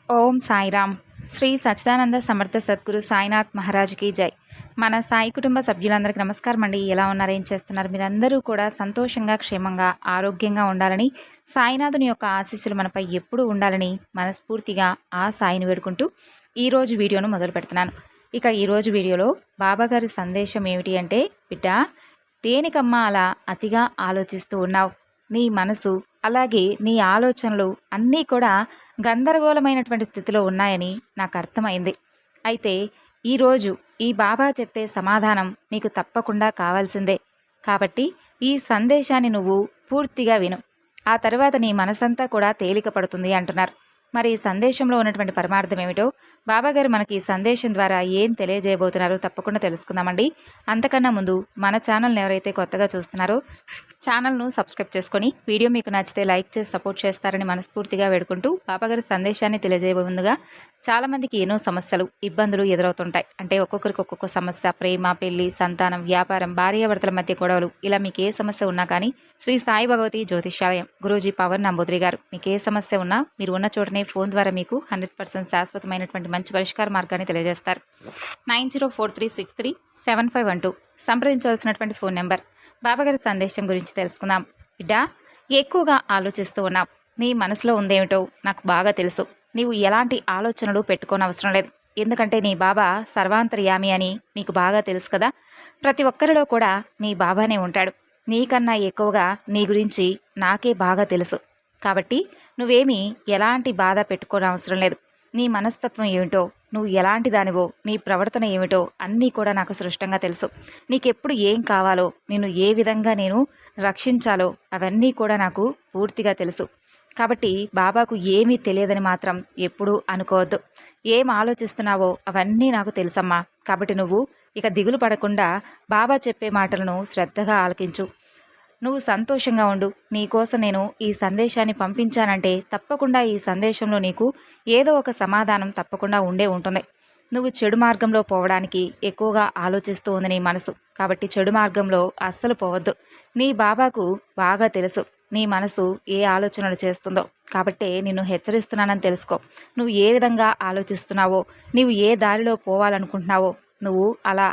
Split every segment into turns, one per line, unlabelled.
ఓం సాయిరామ్. శ్రీ సచ్చిదానంద సమర్థ సద్గురు సాయినాథ్ మహారాజ్కి జై. మన సాయి కుటుంబ సభ్యులందరికీ నమస్కారం అండి. ఎలా ఉన్నారు, ఏం చేస్తున్నారు? మీరందరూ కూడా సంతోషంగా, క్షేమంగా, ఆరోగ్యంగా ఉండాలని, సాయినాథుని యొక్క ఆశీస్సులు మనపై ఎప్పుడూ ఉండాలని మనస్ఫూర్తిగా ఆ సాయిని వేడుకుంటూ ఈరోజు వీడియోను మొదలు పెడుతున్నాను. ఇక ఈరోజు వీడియోలో బాబాగారి సందేశం ఏమిటి అంటే, బిడ్డ, దేనికమ్మా అలా అతిగా ఆలోచిస్తూ ఉన్నావు? నీ మనసు అలాగే నీ ఆలోచనలు అన్నీ కూడా గందరగోళమైనటువంటి స్థితిలో ఉన్నాయని నాకు అర్థమైంది. అయితే ఈరోజు ఈ బాబా చెప్పే సమాధానం నీకు తప్పకుండా కావాల్సిందే. కాబట్టి ఈ సందేశాన్ని నువ్వు పూర్తిగా విను. ఆ తర్వాత నీ మనసంతా కూడా తేలిక పడుతుంది అంటున్నారు. మరి ఈ సందేశంలో ఉన్నటువంటి పరమార్థం ఏమిటో బాబాగారు మనకి ఈ సందేశం ద్వారా ఏం తెలియజేయబోతున్నారో తప్పకుండా తెలుసుకుందామండి. అంతకన్నా ముందు మన ఛానల్ని ఎవరైతే కొత్తగా చూస్తున్నారో ఛానల్ను సబ్స్క్రైబ్ చేసుకొని వీడియో మీకు నచ్చితే లైక్ చేసి సపోర్ట్ చేస్తారని మనస్ఫూర్తిగా వేడుకుంటూ, బాబాగారి సందేశాన్ని తెలియజేయబోతుందిగా, చాలామందికి ఎన్నో సమస్యలు, ఇబ్బందులు ఎదురవుతుంటాయి. అంటే ఒక్కొక్కరికి ఒక్కొక్క సమస్య, ప్రేమ, పెళ్లి, సంతానం, వ్యాపారం, భార్యాభర్తల మధ్య గొడవలు, ఇలా మీకు ఏ సమస్య ఉన్నా కానీ శ్రీ సాయి భగవతి జ్యోతిష్యాలయం గురూజీ పవన్ నంబూద్రి గారు మీకు ఏ సమస్య ఉన్నా మీరు ఉన్న చోటనే ఫోన్ ద్వారా మీకు 100% శాశ్వతమైనటువంటి మంచి పరిష్కార మార్గాన్ని తెలియజేస్తారు. 9043637512 సంప్రదించవలసినటువంటి ఫోన్ నెంబర్. బాబాగారి సందేశం గురించి తెలుసుకుందాం. బిడ్డ, ఎక్కువగా ఆలోచిస్తూ ఉన్నావు. నీ మనసులో ఉందేమిటో నాకు బాగా తెలుసు. నీవు ఎలాంటి ఆలోచనలు పెట్టుకోనవసరం లేదు. ఎందుకంటే నీ బాబా సర్వాంతర్యామి అని నీకు బాగా తెలుసు కదా. ప్రతి ఒక్కరిలో కూడా నీ బాబానే ఉంటాడు. నీకన్నా ఎక్కువగా నీ గురించి నాకే బాగా తెలుసు. కాబట్టి నువ్వేమీ ఎలాంటి బాధ పెట్టుకోనవసరం లేదు. నీ మనస్తత్వం ఏమిటో, నువ్వు ఎలాంటి దానివో, నీ ప్రవర్తన ఏమిటో అన్నీ కూడా నాకు స్పష్టంగా తెలుసు. నీకెప్పుడు ఏం కావాలో, నిన్ను ఏ విధంగా నేను రక్షించాలో అవన్నీ కూడా నాకు పూర్తిగా తెలుసు. కాబట్టి బాబాకు ఏమీ తెలియదని మాత్రం ఎప్పుడూ అనుకోవద్దు. ఏం ఆలోచిస్తున్నావో అవన్నీ నాకు తెలుసమ్మా. కాబట్టి నువ్వు ఇక దిగులు పడకుండా బాబా చెప్పే మాటలను శ్రద్ధగా ఆలకించు. నువ్వు సంతోషంగా ఉండు. నీకోసం నేను ఈ సందేశాన్ని పంపించానంటే తప్పకుండా ఈ సందేశంలో నీకు ఏదో ఒక సమాధానం తప్పకుండా ఉంటుంది. నువ్వు చెడు మార్గంలో పోవడానికి ఎక్కువగా ఆలోచిస్తూ ఉంది నీ మనసు. కాబట్టి చెడు మార్గంలో అస్సలు పోవద్దు. నీ బాబాకు బాగా తెలుసు నీ మనసు ఏ ఆలోచనలు చేస్తుందో. కాబట్టే నిన్ను హెచ్చరిస్తున్నానని తెలుసుకో. నువ్వు ఏ విధంగా ఆలోచిస్తున్నావో, నీవు ఏ దారిలో పోవాలనుకుంటున్నావో, నువ్వు అలా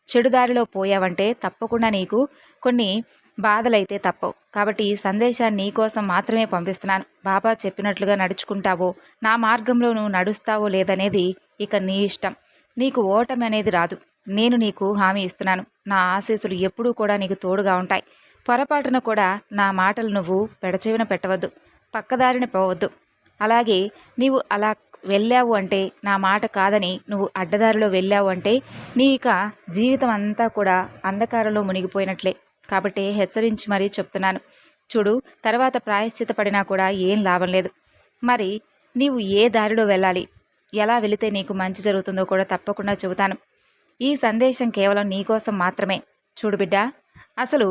చెడు దారిలో పోయావంటే తప్పకుండా నీకు కొన్ని బాధలైతే తప్పవు. కాబట్టి ఈ సందేశాన్ని నీకోసం మాత్రమే పంపిస్తున్నాను. బాబా చెప్పినట్లుగా నడుచుకుంటావో, నా మార్గంలో నువ్వు నడుస్తావో లేదనేది ఇక నీ ఇష్టం. నీకు ఓటమి అనేది రాదు. నేను నీకు హామీ ఇస్తున్నాను. నా ఆశీస్సులు ఎప్పుడూ కూడా నీకు తోడుగా ఉంటాయి. పొరపాటున కూడా నా మాటలు నువ్వు పెడచెవిన పెట్టవద్దు, పక్కదారిన పోవద్దు. అలాగే నీవు అలా వెళ్ళావు అంటే, నా మాట కాదని నువ్వు అడ్డదారిలో వెళ్ళావు అంటే, నీ ఇక జీవితం అంతా కూడా అంధకారంలో మునిగిపోయినట్లే. కాబట్టి హెచ్చరించి మరీ చెప్తున్నాను. చూడు, తర్వాత ప్రాయశ్చిత పడినా కూడా ఏం లాభం లేదు. మరి నీవు ఏ దారిలో వెళ్ళాలి, ఎలా వెళితే నీకు మంచి జరుగుతుందో కూడా తప్పకుండా చెబుతాను. ఈ సందేశం కేవలం నీకోసం మాత్రమే. చూడు బిడ్డ, అసలు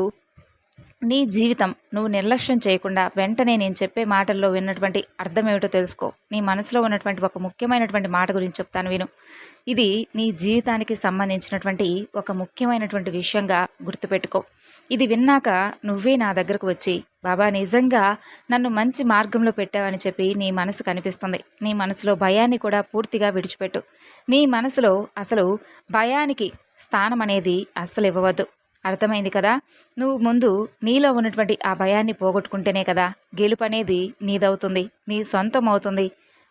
నీ జీవితం నువ్వు నిర్లక్ష్యం చేయకుండా వెంటనే నేను చెప్పే మాటల్లో విన్నటువంటి అర్థం ఏమిటో తెలుసుకో. నీ మనసులో ఉన్నటువంటి ఒక ముఖ్యమైనటువంటి మాట గురించి చెప్తాను, విను. ఇది నీ జీవితానికి సంబంధించినటువంటి ఒక ముఖ్యమైనటువంటి విషయంగా గుర్తుపెట్టుకో. ఇది విన్నాక నువ్వే నా దగ్గరకు వచ్చి, బాబా నిజంగా నన్ను మంచి మార్గంలో పెట్టావని చెప్పి నీ మనసు కనిపిస్తుంది. నీ మనసులో భయాన్ని కూడా పూర్తిగా విడిచిపెట్టు. నీ మనసులో అసలు భయానికి స్థానం అనేది అస్సలు ఇవ్వవద్దు. అర్థమైంది కదా. నువ్వు ముందు నీలో ఉన్నటువంటి ఆ భయాన్ని పోగొట్టుకుంటేనే కదా గెలుపు అనేది నీదవుతుంది, నీ సొంతం అవుతుంది.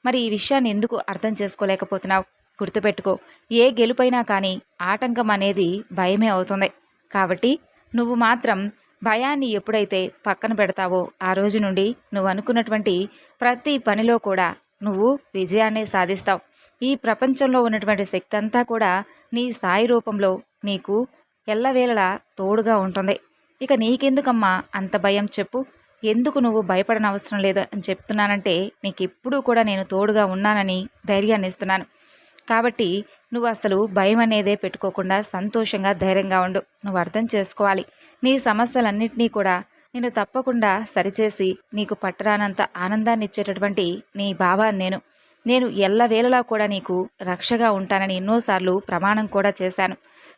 మరి ఈ విషయాన్ని ఎందుకు అర్థం చేసుకోలేకపోతున్నావు? గుర్తుపెట్టుకో, ఏ గెలుపైనా కానీ ఆటంకం అనేది భయమే అవుతుంది. కాబట్టి నువ్వు మాత్రం భయాన్ని ఎప్పుడైతే పక్కన పెడతావో, ఆ రోజు నుండి నువ్వు అనుకున్నటువంటి ప్రతి పనిలో కూడా నువ్వు విజయాన్ని సాధిస్తావు. ఈ ప్రపంచంలో ఉన్నటువంటి శక్తి అంతా కూడా నీ సాయి రూపంలో నీకు ఎల్లవేళలా తోడుగా ఉంటుంది. ఇక నీకెందుకమ్మా అంత భయం చెప్పు? ఎందుకు నువ్వు భయపడనవసరం లేదు అని చెప్తున్నానంటే, నీకు ఎప్పుడూ కూడా నేను తోడుగా ఉన్నానని ధైర్యాన్ని ఇస్తున్నాను. కాబట్టి నువ్వు అసలు భయం అనేదే పెట్టుకోకుండా సంతోషంగా, ధైర్యంగా ఉండు. నువ్వు అర్థం చేసుకోవాలి, నీ సమస్యలన్నింటినీ కూడా నేను తప్పకుండా సరిచేసి నీకు పట్టరానంత ఆనందాన్ని ఇచ్చేటటువంటి నీ బాబాని నేను ఎల్లవేళలా కూడా నీకు రక్షగా ఉంటానని ఎన్నోసార్లు ప్రమాణం కూడా చేశాను.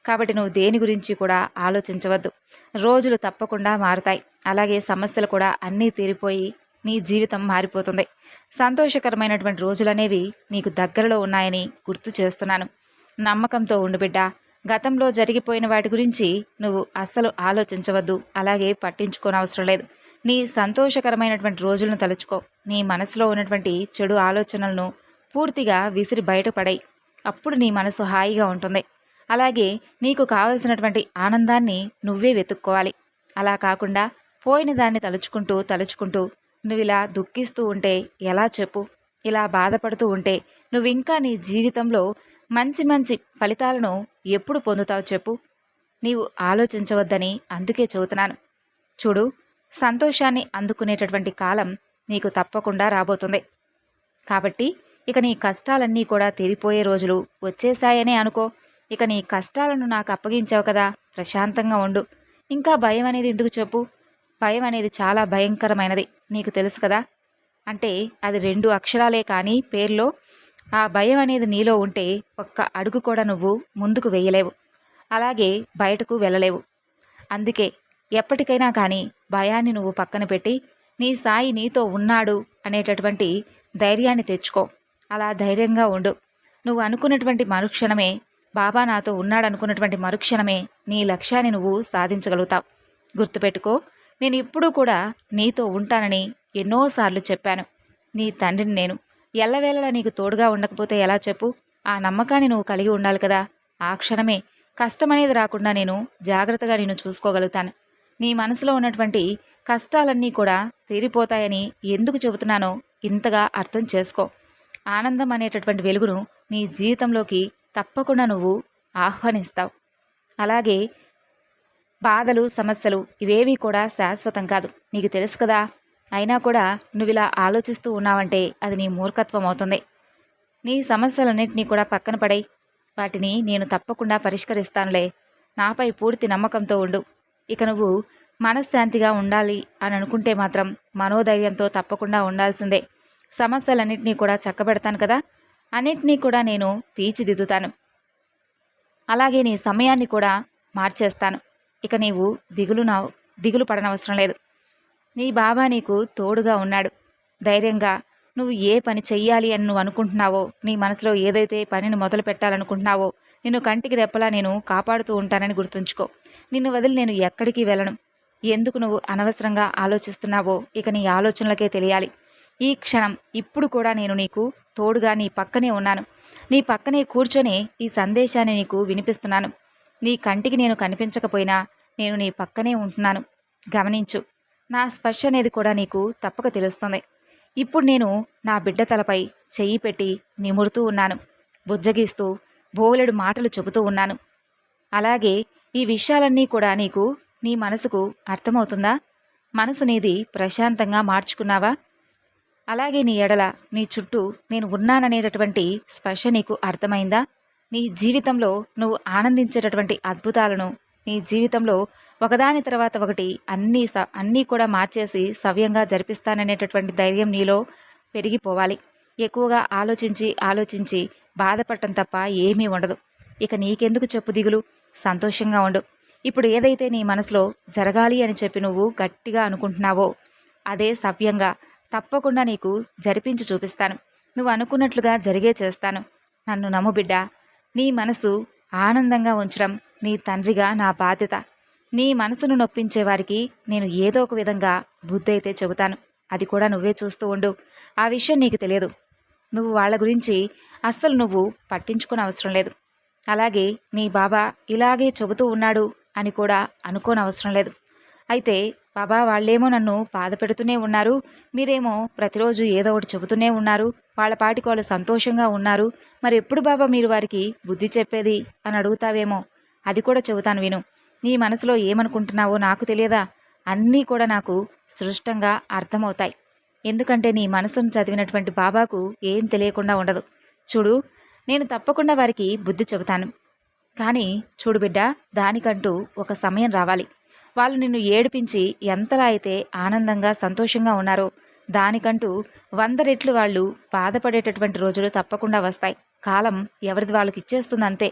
కాబట్టి నువ్వు దేని గురించి కూడా ఆలోచించవద్దు. రోజులు తప్పకుండా మారుతాయి. అలాగే సమస్యలు కూడా అన్నీ తీరిపోయి నీ జీవితం మారిపోతుంది. సంతోషకరమైనటువంటి రోజులనేవి నీకు దగ్గరలో ఉన్నాయని గుర్తు చేస్తున్నాను. నమ్మకంతో ఉండు బిడ్డా. గతంలో జరిగిపోయిన వాటి గురించి నువ్వు అస్సలు ఆలోచించవద్దు, అలాగే పట్టించుకోనవసరం లేదు. నీ సంతోషకరమైనటువంటి రోజులను తలుచుకో. నీ మనసులో ఉన్నటువంటి చెడు ఆలోచనలను పూర్తిగా విసిరి బయటపడాయి. అప్పుడు నీ మనసు హాయిగా ఉంటుంది. అలాగే నీకు కావలసినటువంటి ఆనందాన్ని నువ్వే వెతుక్కోవాలి. అలా కాకుండా పోయిన దాన్ని తలుచుకుంటూ తలుచుకుంటూ నువ్వు ఇలా దుఃఖిస్తూ ఉంటే ఎలా చెప్పు? ఇలా బాధపడుతూ ఉంటే నువ్వింకా నీ జీవితంలో మంచి మంచి ఫలితాలను ఎప్పుడు పొందుతావు చెప్పు? నీవు ఆలోచించవద్దని అందుకే చెబుతున్నాను. చూడు, సంతోషాన్ని అందుకునేటటువంటి కాలం నీకు తప్పకుండా రాబోతుంది. కాబట్టి ఇక నీ కష్టాలన్నీ కూడా తీరిపోయే రోజులు వచ్చేశాయనే అనుకో. ఇక నీ కష్టాలను నాకు అప్పగించావు కదా, ప్రశాంతంగా ఉండు. ఇంకా భయం అనేది ఎందుకు చెప్పు? భయం అనేది చాలా భయంకరమైనది, నీకు తెలుసు కదా. అంటే అది 2 అక్షరాలే కానీ పేర్లో ఆ భయం అనేది నీలో ఉంటే ఒక్క అడుగు కూడా నువ్వు ముందుకు వేయలేవు, అలాగే బయటకు వెళ్ళలేవు. అందుకే ఎప్పటికైనా కానీ భయాన్ని నువ్వు పక్కన పెట్టి నీ సాయి నీతో ఉన్నాడు అనేటటువంటి ధైర్యాన్ని తెచ్చుకో. అలా ధైర్యంగా ఉండు. నువ్వు అనుకున్నటువంటి మరుక్షణమే, బాబా నాతో ఉన్నాడనుకున్నటువంటి మరుక్షణమే నీ లక్ష్యాన్ని నువ్వు సాధించగలుగుతావు. గుర్తుపెట్టుకో, నేను ఇప్పుడు కూడా నీతో ఉంటానని ఎన్నోసార్లు చెప్పాను. నీ తండ్రిని నేను. ఎల్లవేళలా నీకు తోడుగా ఉండకపోతే ఎలా చెప్పు? ఆ నమ్మకాన్ని నువ్వు కలిగి ఉండాలి కదా. ఆ క్షణమే కష్టమనేది రాకుండా నేను జాగ్రత్తగా నిన్ను చూసుకోగలుగుతాను. నీ మనసులో ఉన్నటువంటి కష్టాలన్నీ కూడా తీరిపోతాయని ఎందుకు చెబుతున్నానో ఇంతగా అర్థం చేసుకో. ఆనందం అనేటటువంటి వెలుగును నీ జీవితంలోకి తప్పకుండా నువ్వు ఆహ్వానిస్తావు. అలాగే బాధలు, సమస్యలు ఇవేవి కూడా శాశ్వతం కాదు, నీకు తెలుసు కదా. అయినా కూడా నువ్వు ఇలా ఆలోచిస్తూ ఉన్నావంటే అది నీ మూర్ఖత్వం అవుతుంది. నీ సమస్యలన్నింటినీ కూడా పక్కన పడేయి. వాటిని నేను తప్పకుండా పరిష్కరిస్తానులే. నాపై పూర్తి నమ్మకంతో ఉండు. ఇక నువ్వు మనశ్శాంతిగా ఉండాలి అని అనుకుంటే మాత్రం మనోధైర్యంతో తప్పకుండా ఉండాల్సిందే. సమస్యలన్నింటినీ కూడా చక్కబెడతాను కదా, అన్నింటినీ కూడా నేను తీర్చిదిద్దుతాను. అలాగే నీ సమయాన్ని కూడా మార్చేస్తాను. ఇక నీవు దిగులు పడనవసరం లేదు. నీ బాబా నీకు తోడుగా ఉన్నాడు. ధైర్యంగా నువ్వు ఏ పని చెయ్యాలి అని నువ్వు అనుకుంటున్నావో, నీ మనసులో ఏదైతే పనిని మొదలు పెట్టాలనుకుంటున్నావో, నిన్ను కంటికి రెప్పలా నేను కాపాడుతూ ఉంటానని గుర్తుంచుకో. నిన్ను వదిలి నేను ఎక్కడికి వెళ్ళను. ఎందుకు నువ్వు అనవసరంగా ఆలోచిస్తున్నావో ఇక నీ ఆలోచనలకే తెలియాలి. ఈ క్షణం ఇప్పుడు కూడా నేను నీకు తోడుగా నీ పక్కనే ఉన్నాను. నీ పక్కనే కూర్చొని ఈ సందేశాన్ని నీకు వినిపిస్తున్నాను. నీ కంటికి నేను కనిపించకపోయినా నేను నీ పక్కనే ఉంటున్నాను. గమనించు. నా స్పర్శ అనేది కూడా నీకు తప్పక తెలుస్తుంది. ఇప్పుడు నేను నా బిడ్డ తలపై చెయ్యి పెట్టి నిమురుతూ ఉన్నాను, బుజ్జగిస్తూ బోలెడు మాటలు చెబుతూ ఉన్నాను. అలాగే ఈ విషయాలన్నీ కూడా నీకు నీ మనసుకు అర్థమవుతుందా? మనసు నీది ప్రశాంతంగా మార్చుకున్నావా? అలాగే నీ ఎడల, నీ చుట్టూ నేను ఉన్నాననేటటువంటి స్పర్శ నీకు అర్థమైందా? నీ జీవితంలో నువ్వు ఆనందించేటటువంటి అద్భుతాలను, నీ జీవితంలో ఒకదాని తర్వాత ఒకటి అన్నీ కూడా మార్చేసి సవ్యంగా జరిపిస్తాననేటటువంటి ధైర్యం నీలో పెరిగిపోవాలి. ఎక్కువగా ఆలోచించి బాధపడటం తప్ప ఏమీ ఉండదు. ఇక నీకెందుకు చెప్పు దిగులు? సంతోషంగా ఉండు. ఇప్పుడు ఏదైతే నీ మనసులో జరగాలి అని చెప్పి నువ్వు గట్టిగా అనుకుంటున్నావో అదే సవ్యంగా తప్పకుండా నీకు జరిపించి చూపిస్తాను. నువ్వు అనుకున్నట్లుగా జరిగే చేస్తాను. నన్ను నమ్ము బిడ్డా. నీ మనసు ఆనందంగా ఉంచడం నీ తండ్రిగా నా బాధ్యత. నీ మనసును నొప్పించే వారికి నేను ఏదో ఒక విధంగా బుద్ధి అయితే చెబుతాను. అది కూడా నువ్వే చూస్తూ ఉండు. ఆ విషయం నీకు తెలియదు. నువ్వు వాళ్ళ గురించి అస్సలు నువ్వు పట్టించుకునే అవసరం లేదు. అలాగే నీ బాబా ఇలాగే చెబుతూ ఉన్నాడు అని కూడా అనుకోనవసరం లేదు. అయితే బాబా వాళ్ళేమో నన్ను బాధ పెడుతూనే ఉన్నారు, మీరేమో ప్రతిరోజు ఏదో ఒకటి చెబుతూనే ఉన్నారు, వాళ్ళ పాటికి వాళ్ళు సంతోషంగా ఉన్నారు, మరి ఎప్పుడు బాబా మీరు వారికి బుద్ధి చెప్పేది అని అడుగుతావేమో. అది కూడా చెబుతాను విను. నీ మనసులో ఏమనుకుంటున్నావో నాకు తెలియదా? అన్నీ కూడా నాకు స్పష్టంగా అర్థమవుతాయి. ఎందుకంటే నీ మనసును చదివినటువంటి బాబాకు ఏం తెలియకుండా ఉండదు. చూడు, నేను తప్పకుండా వారికి బుద్ధి చెబుతాను. కానీ చూడు బిడ్డ, దానికంటూ ఒక సమయం రావాలి. వాళ్ళు నిన్ను ఏడిపించి ఎంతలా అయితే ఆనందంగా సంతోషంగా ఉన్నారో దానికంటూ 100 రెట్లు వాళ్ళు బాధపడేటటువంటి రోజులు తప్పకుండా వస్తాయి. కాలం ఎవరిది వాళ్ళకి ఇచ్చేస్తుంది అంతే.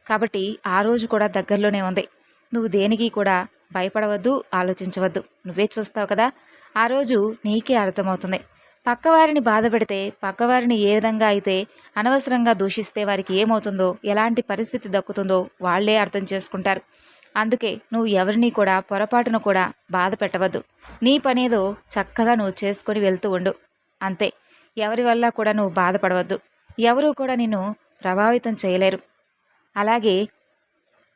కాబట్టి ఆ రోజు కూడా దగ్గరలోనే ఉంది. నువ్వు దేనికి కూడా భయపడవద్దు, ఆలోచించవద్దు. నువ్వే చూస్తావు కదా. ఆ రోజు నీకే అర్థమవుతుంది. పక్కవారిని బాధపెడితే, పక్కవారిని ఏ విధంగా అయితే అనవసరంగా దూషిస్తే వారికి ఏమవుతుందో, ఎలాంటి పరిస్థితి దక్కుతుందో వాళ్ళే అర్థం చేసుకుంటారు. అందుకే నువ్వు ఎవరిని కూడా పొరపాటున కూడా బాధ పెట్టవద్దు. నీ పనేదో చక్కగా నువ్వు చేసుకొని వెళ్తూ ఉండు. అంతే. ఎవరి వల్ల కూడా నువ్వు బాధపడవద్దు. ఎవరూ కూడా నిన్ను ప్రభావితం చేయలేరు. అలాగే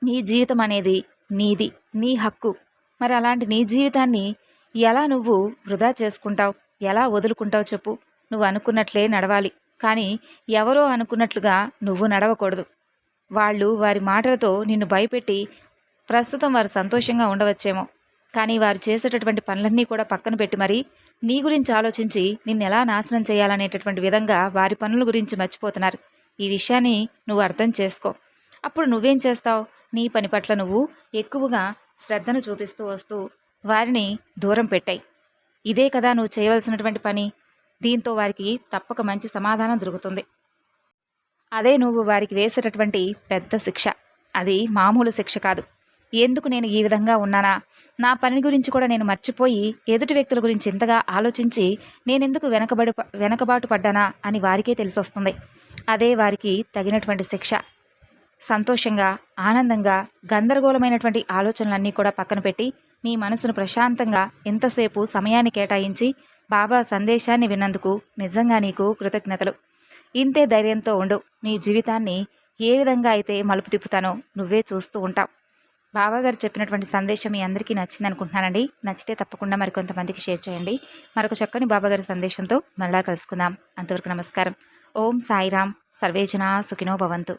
నీ జీవితం అనేది నీది, నీ హక్కు. మరి అలాంటి నీ జీవితాన్ని ఎలా నువ్వు వృధా చేసుకుంటావు? ఎలా వదులుకుంటావు చెప్పు? నువ్వు అనుకున్నట్లే నడవాలి. కానీ ఎవరో అనుకున్నట్లుగా నువ్వు నడవకూడదు. వాళ్ళు వారి మాటలతో నిన్ను భయపెట్టి ప్రస్తుతం వారు సంతోషంగా ఉండవచ్చేమో, కానీ వారు చేసేటటువంటి పనులన్నీ కూడా పక్కన పెట్టి మరి నీ గురించి ఆలోచించి నిన్నెలా నాశనం చేయాలనేటటువంటి విధంగా వారి పనుల గురించి మర్చిపోతున్నారు. ఈ విషయాన్ని నువ్వు అర్థం చేసుకో. అప్పుడు నువ్వేం చేస్తావు? నీ పని పట్ల నువ్వు ఎక్కువగా శ్రద్ధను చూపిస్తూ వస్తూ వారిని దూరం పెట్టాయి. ఇదే కదా నువ్వు చేయవలసినటువంటి పని. దీంతో వారికి తప్పక మంచి సమాధానం దొరుకుతుంది. అదే నువ్వు వారికి వేసేటటువంటి పెద్ద శిక్ష. అది మామూలు శిక్ష కాదు. ఎందుకు నేను ఈ విధంగా ఉన్నానా, నా పని గురించి కూడా నేను మర్చిపోయి ఎదుటి వ్యక్తుల గురించి ఇంతగా ఆలోచించి నేనెందుకు వెనకబాటు పడ్డానా అని వారికే తెలిసొస్తుంది. అదే వారికి తగినటువంటి శిక్ష. సంతోషంగా, ఆనందంగా, గందరగోళమైనటువంటి ఆలోచనలన్నీ కూడా పక్కన పెట్టి నీ మనసును ప్రశాంతంగా ఎంతసేపు సమయాన్ని కేటాయించి బాబా సందేశాన్ని విన్నందుకు నిజంగా నీకు కృతజ్ఞతలు. ఇంతే ధైర్యంతో ఉండు. నీ జీవితాన్ని ఏ విధంగా అయితే మలుపు తిప్పుతానో నువ్వే చూస్తూ ఉంటావు. బాబాగారు చెప్పినటువంటి సందేశం మీ అందరికీ నచ్చింది అనుకుంటున్నానండి. నచ్చితే తప్పకుండా మరికొంతమందికి షేర్ చేయండి. మరొక చక్కని బాబాగారి సందేశంతో మరలా కలుసుకుందాం. అంతవరకు నమస్కారం. ఓం సాయిరామ్. సర్వేజనా సుఖినో భవంతు.